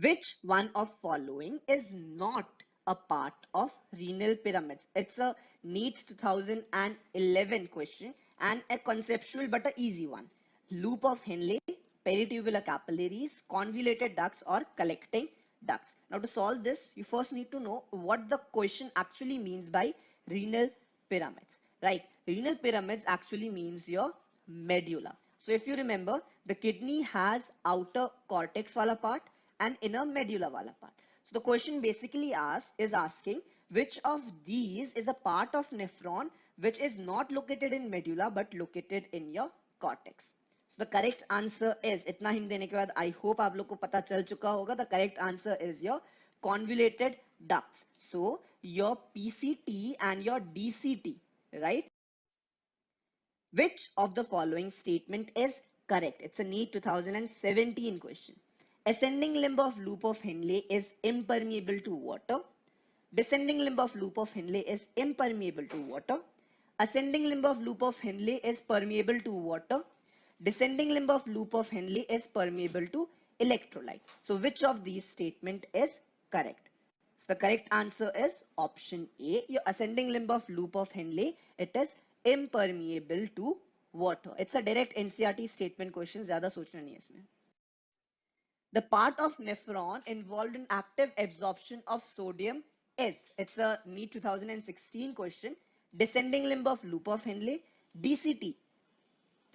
Which one of following is not a part of renal pyramids? It's a NEET 2011 question and a conceptual but a easy one. Loop of Henle, peritubular capillaries, convoluted ducts or collecting ducts. Now to solve this, you first need to know what the question actually means by renal pyramids, right? Renal pyramids actually means your medulla. So if you remember, the kidney has outer cortex wala part and inner medulla wala part. So the question basically is asking which of these is a part of nephron which is not located in medulla but located in your cortex. So the correct answer is, इतना hint देने के बाद I hope आप लोग को पता चल चुका होगा, the correct answer is your convoluted ducts. So your PCT and your DCT, right? Which of the following statement is correct? It's a NEET 2017 question. Ascending limb of loop of Henle is impermeable to water. Descending limb of loop of Henle is impermeable to water. Ascending limb of loop of Henle is permeable to water. Descending limb of loop of Henle is permeable to electrolyte. So which of these statement is correct? So the correct answer is option A. Your ascending limb of loop of Henle, it is impermeable to water. It's a direct NCERT statement question. ज़्यादा सोचना नहीं है इसमें. The part of nephron involved in active absorption of sodium is, it's a NEET 2016 question, descending limb of loop of Henle, DCT,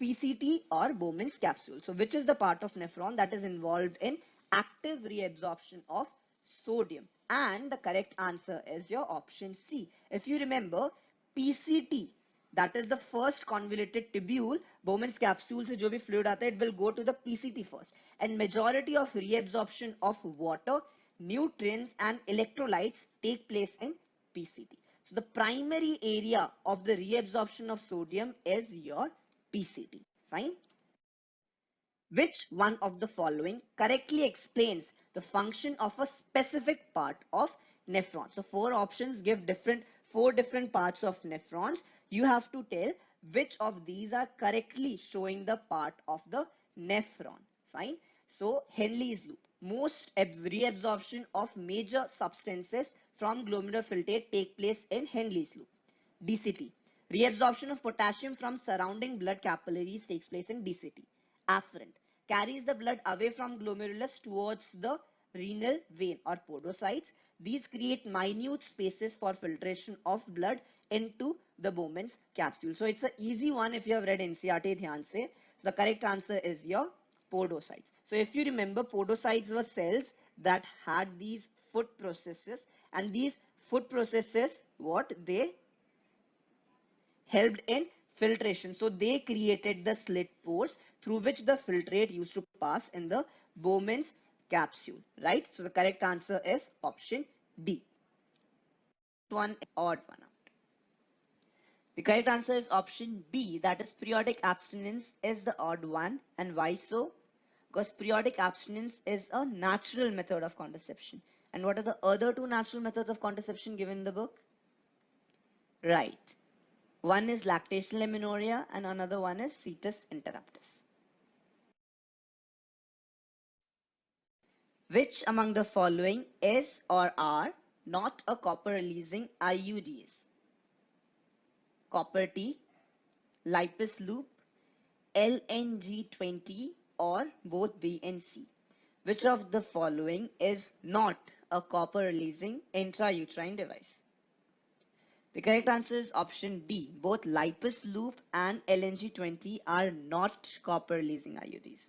PCT or Bowman's capsule. So which is the part of nephron that is involved in active reabsorption of sodium? And the correct answer is your option C. If you remember, PCT, that is the first convoluted tubule, Bowman's capsule se jo bhi fluid aata hai, it will go to the PCT first. And majority of reabsorption of water, nutrients and electrolytes take place in PCT. So the primary area of the reabsorption of sodium is your PCT. Fine. Which one of the following correctly explains the function of a specific part of nephron? So four options give four different parts of nephrons. You have to tell which of these are correctly showing the part of the nephron. Fine. So Henle's loop. Most reabsorption of major substances from glomerular filtrate take place in Henle's loop. DCT. Reabsorption of potassium from surrounding blood capillaries takes place in DCT. Afferent. Carries the blood away from glomerulus towards the renal vein or podocytes. These create minute spaces for filtration of blood into the Bowman's capsule. So it's an easy one if you have read NCERT dhyan se. So the correct answer is your podocytes. So if you remember, podocytes were cells that had these foot processes, and these foot processes, what they helped in filtration. So they created the slit pores through which the filtrate used to pass in the Bowman's capsule, right? So the correct answer is option D. One odd one out. The correct answer is option B, that is periodic abstinence is the odd one. And why so? Because periodic abstinence is a natural method of contraception. And what are the other two natural methods of contraception given in the book? Right. One is lactational amenorrhea and another one is cetus interruptus. Which among the following is or are not a copper releasing IUDs? Copper T, Lipus loop, LNG20 or both B and C. Which of the following is not a copper releasing intrauterine device? The correct answer is option D. Both Lipus loop and LNG20 are not copper releasing IUDs.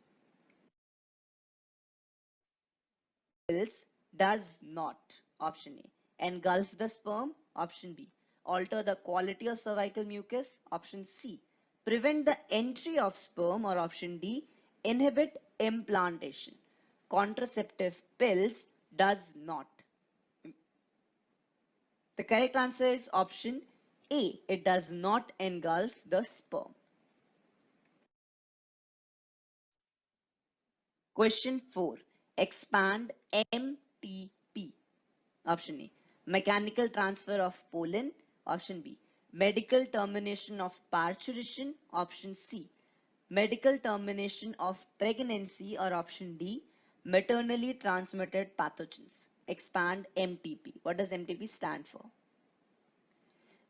Pills does not, option A, engulf the sperm, option B, alter the quality of cervical mucus, option C, prevent the entry of sperm, or option D, inhibit implantation. Contraceptive pills does not. The correct answer is option A. It does not engulf the sperm. Question 4. Expand MTP. Option A. Mechanical transfer of pollen. Option B. Medical termination of parturition. Option C. Medical termination of pregnancy, or option D. Maternally transmitted pathogens. Expand MTP. What does MTP stand for?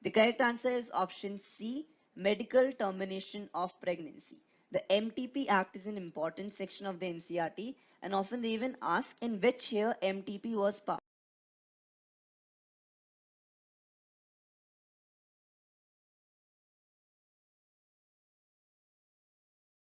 The correct answer is option C, medical termination of pregnancy. The MTP Act is an important section of the NCRT, and often they even ask in which year MTP was passed.